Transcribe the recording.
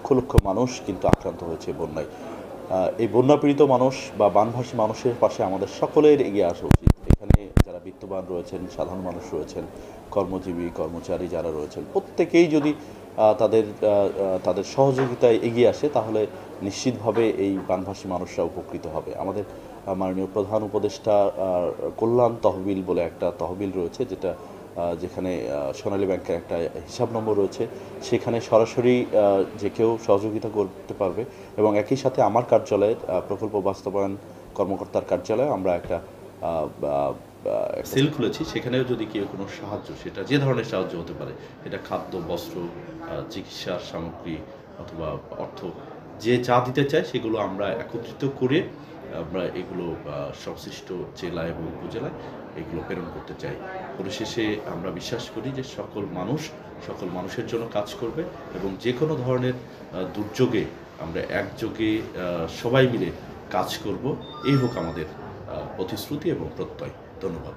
লক্ষ লক্ষ মানুষ কিন্তু আক্রান্ত হয়েছে বন্যায়। এই বন্যাপীড়িত মানুষ বা বানভাসী মানুষের পাশে আমাদের সকলের এগিয়ে আসা উচিত। এখানে যারা বিত্তবান রয়েছেন, সাধারণ মানুষ রয়েছেন, কর্মজীবী কর্মচারী যারা রয়েছেন, প্রত্যেকেই যদি তাদের তাদের সহযোগিতায় এগিয়ে আসে তাহলে নিশ্চিতভাবে এই বানভাসী মানুষরা উপকৃত হবে। আমাদের মাননীয় প্রধান উপদেষ্টা কল্যাণ তহবিল বলে একটা তহবিল রয়েছে, যেখানে সোনালী ব্যাংকের একটা হিসাব নম্বর রয়েছে, সেখানে সরাসরি যে কেউ সহযোগিতা করতে পারবে। এবং একই সাথে আমার কার্যালয়ের প্রকল্প বাস্তবায়ন কর্মকর্তার কার্যালয়ে আমরা একটা সেল খুলেছি। সেখানেও যদি কেউ কোনো সাহায্য, সেটা যে ধরনের সাহায্য হতে পারে, এটা খাদ্য, বস্ত্র, চিকিৎসার সামগ্রী অথবা অর্থ, যে যা দিতে চায় সেগুলো আমরা একত্রিত করে আমরা এগুলো সংশ্লিষ্ট জেলা এবং উপজেলায় এগুলো প্রেরণ করতে চাই। পরিশেষে আমরা বিশ্বাস করি যে সকল মানুষের জন্য কাজ করবে এবং যে কোনো ধরনের দুর্যোগে আমরা একযোগে সবাই মিলে কাজ করব, এই হোক আমাদের প্রতিশ্রুতি এবং প্রত্যয়। ধন্যবাদ।